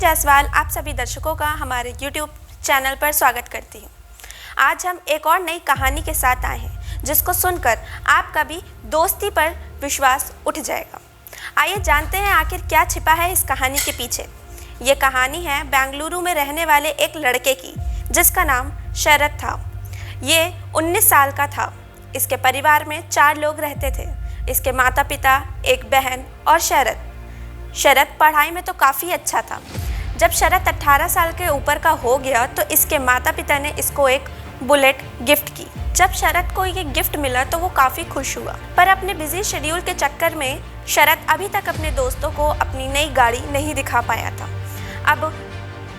जायसवाल आप सभी दर्शकों का हमारे YouTube चैनल पर स्वागत करती हूँ। आज हम एक और नई कहानी के साथ आए हैं जिसको सुनकर आपका भी दोस्ती पर विश्वास उठ जाएगा। आइए जानते हैं आखिर क्या छिपा है इस कहानी के पीछे। ये कहानी है बेंगलुरु में रहने वाले एक लड़के की जिसका नाम शरद था। ये 19 साल का था। इसके परिवार में 4 लोग रहते थे। इसके माता पिता, एक बहन और शरद पढ़ाई में तो काफ़ी अच्छा था। जब शरद 18 साल के ऊपर का हो गया तो इसके माता पिता ने इसको एक बुलेट गिफ्ट की। जब शरद को ये गिफ्ट मिला तो वो काफ़ी खुश हुआ, पर अपने बिजी शेड्यूल के चक्कर में शरद अभी तक अपने दोस्तों को अपनी नई गाड़ी नहीं दिखा पाया था। अब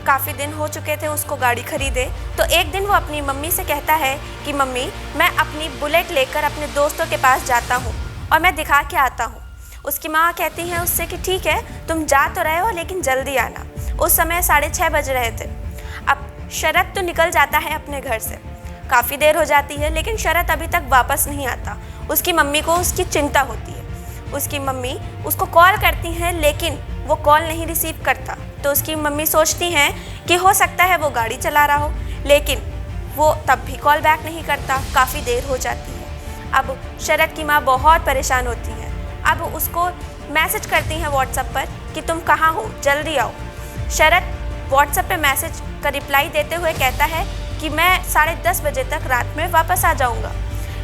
काफ़ी दिन हो चुके थे उसको गाड़ी खरीदे, तो एक दिन वो अपनी मम्मी से कहता है कि मम्मी, मैं अपनी बुलेट लेकर अपने दोस्तों के पास जाता हूँ और मैं दिखा के आता हूँ। उसकी माँ कहती है उससे कि ठीक है, तुम जा तो रहे हो लेकिन जल्दी आना। उस समय 6:30 बज रहे थे। अब शरद तो निकल जाता है अपने घर से। काफ़ी देर हो जाती है लेकिन शरद अभी तक वापस नहीं आता। उसकी मम्मी को उसकी चिंता होती है। उसकी मम्मी उसको कॉल करती हैं लेकिन वो कॉल नहीं रिसीव करता। तो उसकी मम्मी सोचती हैं कि हो सकता है वो गाड़ी चला रहा हो, लेकिन वो तब भी कॉल बैक नहीं करता। काफ़ी देर हो जाती है। अब शरद की माँ बहुत परेशान होती है। अब उसको मैसेज करती हैं व्हाट्सएप पर कि तुम कहाँ हो, जल्दी आओ। शरद व्हाट्सएप पे मैसेज का रिप्लाई देते हुए कहता है कि मैं 10:30 बजे तक रात में वापस आ जाऊँगा।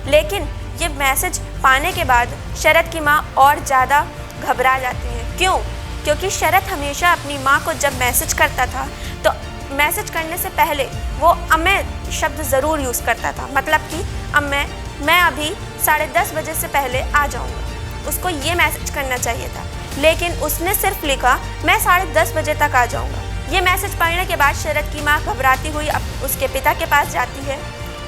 लेकिन ये मैसेज पाने के बाद शरद की माँ और ज़्यादा घबरा जाती है। क्यों? क्योंकि शरद हमेशा अपनी माँ को जब मैसेज करता था तो मैसेज करने से पहले वो अम्मे शब्द ज़रूर यूज़ करता था। मतलब कि अम्मे, मैं अभी 10:30 बजे से पहले आ जाऊँगा। उसको ये मैसेज करना चाहिए था, लेकिन उसने सिर्फ लिखा मैं 10:30 बजे तक आ जाऊँगा। ये मैसेज पढ़ने के बाद शरद की माँ घबराती हुई अब उसके पिता के पास जाती है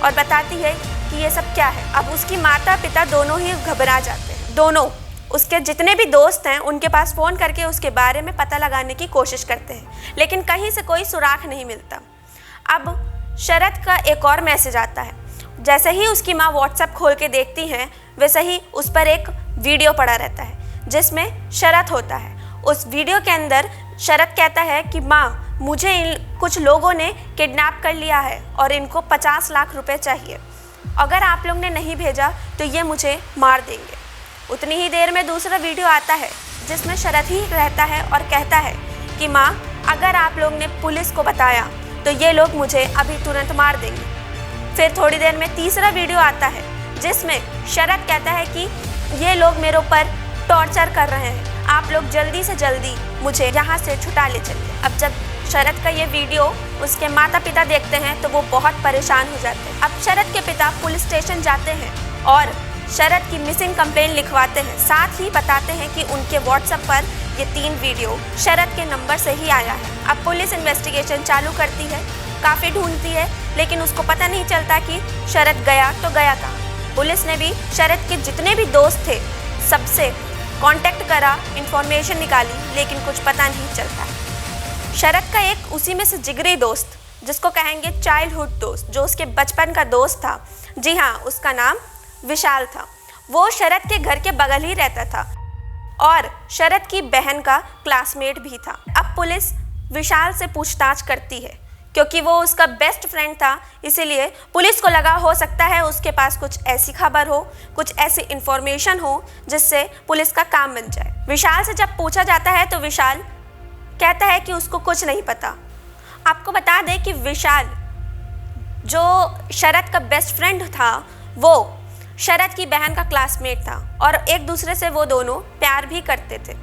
और बताती है कि ये सब क्या है। अब उसकी माता पिता दोनों ही घबरा जाते हैं। दोनों उसके जितने भी दोस्त हैं उनके पास फ़ोन करके उसके बारे में पता लगाने की कोशिश करते हैं, लेकिन कहीं से कोई सुराग नहीं मिलता। अब शरद का एक और मैसेज आता है। जैसे ही उसकी माँ व्हाट्सएप खोल के देखती हैं, वैसे ही उस पर एक वीडियो पड़ा रहता है जिसमें शरद होता है। उस वीडियो के अंदर शरद कहता है कि माँ, मुझे इन कुछ लोगों ने किडनैप कर लिया है और इनको 50 लाख रुपए चाहिए। अगर आप लोग ने नहीं भेजा तो ये मुझे मार देंगे। उतनी ही देर में दूसरा वीडियो आता है जिसमें शरद ही रहता है और कहता है कि माँ, अगर आप लोग ने पुलिस को बताया तो ये लोग मुझे अभी तुरंत मार देंगे। फिर थोड़ी देर में तीसरा वीडियो आता है जिसमें शरद कहता है कि ये लोग मेरे ऊपर टॉर्चर कर रहे हैं, आप लोग जल्दी से जल्दी मुझे यहाँ से छुटा ले चलिए। अब जब शरद का ये वीडियो उसके माता पिता देखते हैं तो वो बहुत परेशान हो जाते हैं। अब शरद के पिता पुलिस स्टेशन जाते हैं और शरद की मिसिंग कंप्लेंट लिखवाते हैं। साथ ही बताते हैं कि उनके व्हाट्सएप पर ये 3 वीडियो शरद के नंबर से ही आया है। अब पुलिस इन्वेस्टिगेशन चालू करती है, काफ़ी ढूंढती है, लेकिन उसको पता नहीं चलता कि शरद गया तो गया कहाँ। पुलिस ने भी शरद के जितने भी दोस्त थे सबसे कांटेक्ट करा, इन्फॉर्मेशन निकाली, लेकिन कुछ पता नहीं चलता है। शरद का एक उसी में से जिगरी दोस्त, जिसको कहेंगे चाइल्डहुड दोस्त, जो उसके बचपन का दोस्त था, जी हाँ, उसका नाम विशाल था। वो शरद के घर के बगल ही रहता था और शरद की बहन का क्लासमेट भी था। अब पुलिस विशाल से पूछताछ करती है क्योंकि वो उसका बेस्ट फ्रेंड था, इसीलिए पुलिस को लगा हो सकता है उसके पास कुछ ऐसी खबर हो, कुछ ऐसी इन्फॉर्मेशन हो जिससे पुलिस का काम बन जाए। विशाल से जब पूछा जाता है तो विशाल कहता है कि उसको कुछ नहीं पता। आपको बता दें कि विशाल, जो शरद का बेस्ट फ्रेंड था, वो शरद की बहन का क्लासमेट था और एक दूसरे से वो दोनों प्यार भी करते थे।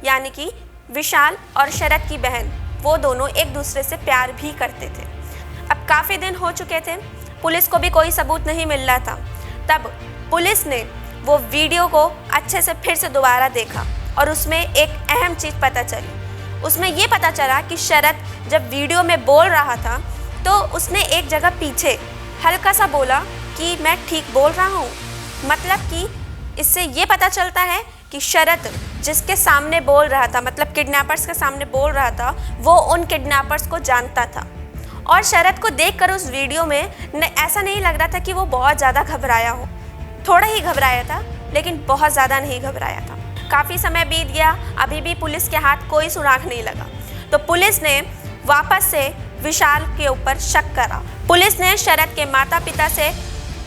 यानी कि विशाल और शरद की बहन, वो दोनों एक दूसरे से प्यार भी करते थे। अब काफ़ी दिन हो चुके थे, पुलिस को भी कोई सबूत नहीं मिल रहा था। तब पुलिस ने वो वीडियो को अच्छे से फिर से दोबारा देखा और उसमें एक अहम चीज़ पता चली। उसमें ये पता चला कि शरद जब वीडियो में बोल रहा था तो उसने एक जगह पीछे हल्का सा बोला कि मैं ठीक बोल रहा हूँ। मतलब कि इससे ये पता चलता है कि शरद जिसके सामने बोल रहा था, मतलब किडनैपर्स के सामने बोल रहा था, वो उन किडनैपर्स को जानता था। और शरद को देखकर उस वीडियो में ऐसा नहीं लग रहा था कि वो बहुत ज़्यादा घबराया हो। थोड़ा ही घबराया था, लेकिन बहुत ज़्यादा नहीं घबराया था। काफ़ी समय बीत गया, अभी भी पुलिस के हाथ कोई सुराग नहीं लगा। तो पुलिस ने वापस से विशाल के ऊपर शक करा। पुलिस ने शरद के माता पिता से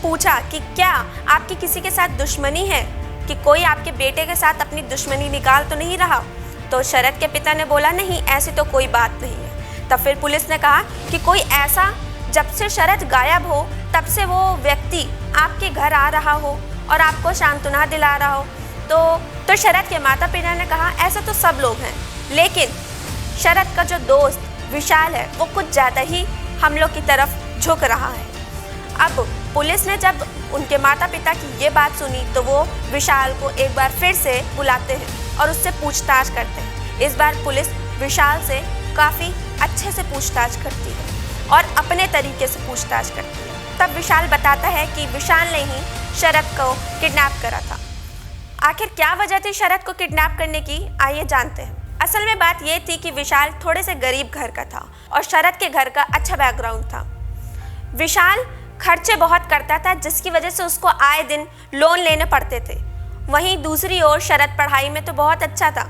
पूछा कि क्या आपकी किसी के साथ दुश्मनी है, कि कोई आपके बेटे के साथ अपनी दुश्मनी निकाल तो नहीं रहा। तो शरद के पिता ने बोला नहीं, ऐसी तो कोई बात नहीं है। तब फिर पुलिस ने कहा कि कोई ऐसा, जब से शरद गायब हो तब से वो व्यक्ति आपके घर आ रहा हो और आपको सांत्वना दिला रहा हो। तो शरद के माता पिता ने कहा ऐसा तो सब लोग हैं, लेकिन शरद का जो दोस्त विशाल है वो कुछ ज़्यादा ही हम लोग की तरफ झुक रहा है। अब पुलिस ने जब उनके माता पिता की ये बात सुनी तो वो विशाल को एक बार फिर से बुलाते हैं और उससे पूछताछ करते हैं। इस बार पुलिस विशाल से काफ़ी अच्छे से पूछताछ करती है और अपने तरीके से पूछताछ करती है। तब विशाल बताता है कि विशाल ने ही शरद को किडनैप करा था। आखिर क्या वजह थी शरद को किडनैप करने की, आइए जानते हैं। असल में बात ये थी कि विशाल थोड़े से गरीब घर का था और शरद के घर का अच्छा बैकग्राउंड था। विशाल खर्चे बहुत करता था, जिसकी वजह से उसको आए दिन लोन लेने पड़ते थे। वहीं दूसरी ओर शरद पढ़ाई में तो बहुत अच्छा था।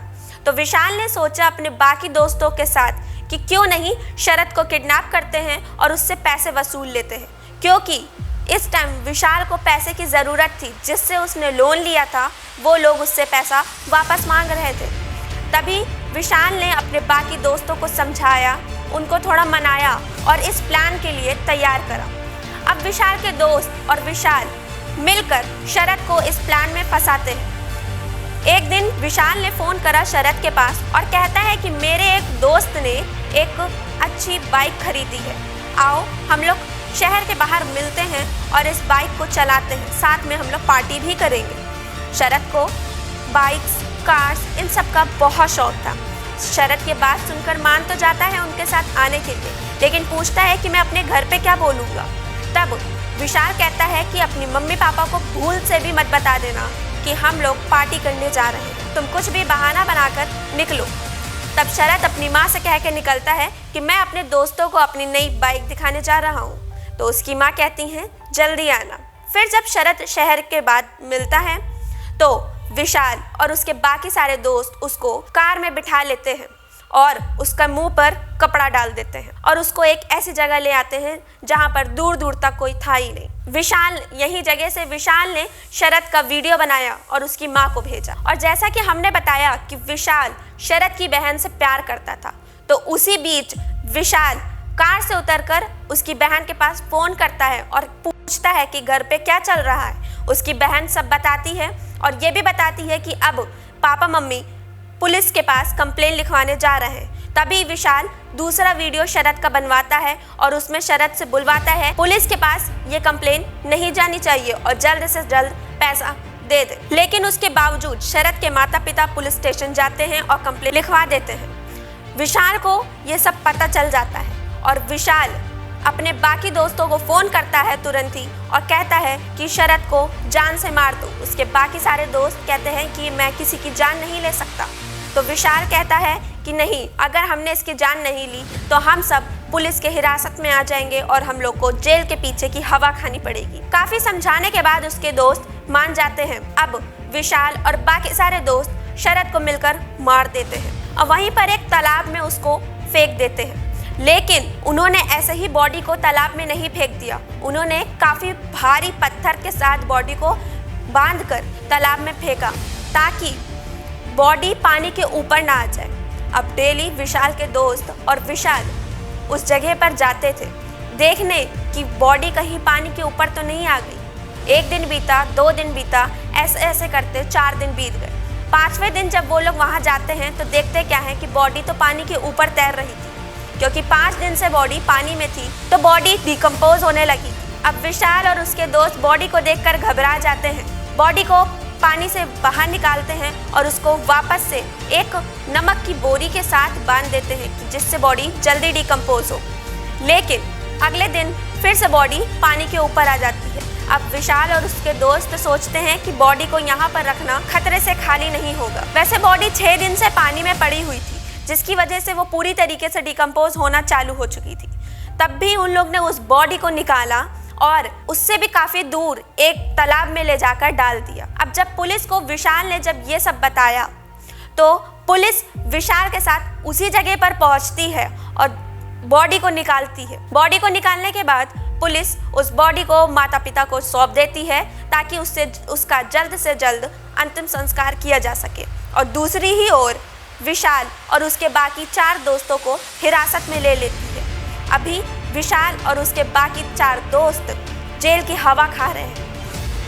तो विशाल ने सोचा अपने बाकी दोस्तों के साथ कि क्यों नहीं शरद को किडनैप करते हैं और उससे पैसे वसूल लेते हैं, क्योंकि इस टाइम विशाल को पैसे की ज़रूरत थी। जिससे उसने लोन लिया था वो लोग उससे पैसा वापस मांग रहे थे। तभी विशाल ने अपने बाकी दोस्तों को समझाया, उनको थोड़ा मनाया और इस प्लान के लिए तैयार करा। अब विशाल के दोस्त और विशाल मिलकर शरद को इस प्लान में फंसाते हैं। एक दिन विशाल ने फ़ोन करा शरद के पास और कहता है कि मेरे एक दोस्त ने एक अच्छी बाइक खरीदी है, आओ हम लोग शहर के बाहर मिलते हैं और इस बाइक को चलाते हैं, साथ में हम लोग पार्टी भी करेंगे। शरद को बाइक्स, कार्स, इन सब का बहुत शौक था। शरद की बात सुनकर मान तो जाता है उनके साथ आने के लिए, लेकिन पूछता है कि मैं अपने घर पे क्या बोलूँगा। तब विशाल कहता है कि अपनी मम्मी पापा को भूल से भी मत बता देना कि हम लोग पार्टी करने जा रहे हैं, तुम कुछ भी बहाना बनाकर निकलो। तब शरद अपनी माँ से कह के निकलता है कि मैं अपने दोस्तों को अपनी नई बाइक दिखाने जा रहा हूँ। तो उसकी माँ कहती हैं जल्दी आना। फिर जब शरद शहर के बाद मिलता है तो विशाल और उसके बाकी सारे दोस्त उसको कार में बिठा लेते हैं और उसका मुंह पर कपड़ा डाल देते हैं और उसको एक ऐसी जगह ले आते हैं जहां पर दूर दूर तक कोई था ही नहीं। विशाल यही जगह से विशाल ने शरद का वीडियो बनाया और उसकी माँ को भेजा। और जैसा कि हमने बताया कि विशाल शरद की बहन से प्यार करता था, तो उसी बीच विशाल कार से उतरकर उसकी बहन के पास फ़ोन करता है और पूछता है कि घर पे क्या चल रहा है। उसकी बहन सब बताती है और ये भी बताती है कि अब पापा मम्मी पुलिस के पास कंप्लेन लिखवाने जा रहे हैं। तभी विशाल दूसरा वीडियो शरद का बनवाता है और उसमें शरद से बुलवाता है पुलिस के पास ये कंप्लेन नहीं जानी चाहिए और जल्द से जल्द पैसा दे दे। लेकिन उसके बावजूद शरद के माता पिता पुलिस स्टेशन जाते हैं और कंप्लेन लिखवा देते हैं। विशाल को ये सब पता चल जाता है और विशाल अपने बाकी दोस्तों को फ़ोन करता है तुरंत ही और कहता है कि शरद को जान से मार दो। उसके बाकी सारे दोस्त कहते हैं कि मैं किसी की जान नहीं ले सकता। तो विशाल कहता है कि नहीं, अगर हमने इसकी जान नहीं ली तो हम सब पुलिस के हिरासत में आ जाएंगे और हम लोग को जेल के पीछे की हवा खानी पड़ेगी। काफ़ी समझाने के बाद उसके दोस्त मान जाते हैं। अब विशाल और बाकी सारे दोस्त शरद को मिलकर मार देते हैं और वहीं पर एक तालाब में उसको फेंक देते हैं। लेकिन उन्होंने ऐसे ही बॉडी को तालाब में नहीं फेंक दिया, उन्होंने काफ़ी भारी पत्थर के साथ बॉडी को बांधकर तालाब में फेंका ताकि बॉडी पानी के ऊपर ना आ जाए। अब डेली विशाल के दोस्त और विशाल उस जगह पर जाते थे देखने कि बॉडी कहीं पानी के ऊपर तो नहीं आ गई। एक दिन बीता, 2 दिन बीता, ऐसे ऐसे करते 4 दिन बीत गए। 5वें दिन जब वो लोग वहाँ जाते हैं तो देखते क्या है कि बॉडी तो पानी के ऊपर तैर रही थी, क्योंकि 5 दिन से बॉडी पानी में थी तो बॉडी डिकम्पोज होने लगी। अब विशाल और उसके दोस्त बॉडी को देखकर घबरा जाते हैं, बॉडी को पानी से बाहर निकालते हैं और उसको वापस से एक नमक की बोरी के साथ बांध देते हैं जिससे बॉडी जल्दी डिकम्पोज हो। लेकिन अगले दिन फिर से बॉडी पानी के ऊपर आ जाती है। अब विशाल और उसके दोस्त सोचते हैं कि बॉडी को यहाँ पर रखना खतरे से खाली नहीं होगा। वैसे बॉडी 6 दिन से पानी में पड़ी हुई थी, जिसकी वजह से वो पूरी तरीके से डिकम्पोज होना चालू हो चुकी थी। तब भी उन लोग ने उस बॉडी को निकाला और उससे भी काफ़ी दूर एक तालाब में ले जाकर डाल दिया। अब जब पुलिस को विशाल ने जब ये सब बताया तो पुलिस विशाल के साथ उसी जगह पर पहुंचती है और बॉडी को निकालती है। बॉडी को निकालने के बाद पुलिस उस बॉडी को माता पिता को सौंप देती है ताकि उसका जल्द से जल्द अंतिम संस्कार किया जा सके। और दूसरी ही ओर विशाल और उसके बाकी 4 दोस्तों को हिरासत में ले लेती है। अभी विशाल और उसके बाकी 4 दोस्त जेल की हवा खा रहे हैं।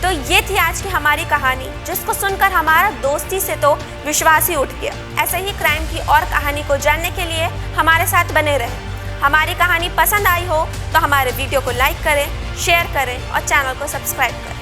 तो ये थी आज की हमारी कहानी, जिसको सुनकर हमारा दोस्ती से तो विश्वास ही उठ गया। ऐसे ही क्राइम की और कहानी को जानने के लिए हमारे साथ बने रहें। हमारी कहानी पसंद आई हो तो हमारे वीडियो को लाइक करें, शेयर करें और चैनल को सब्सक्राइब करें।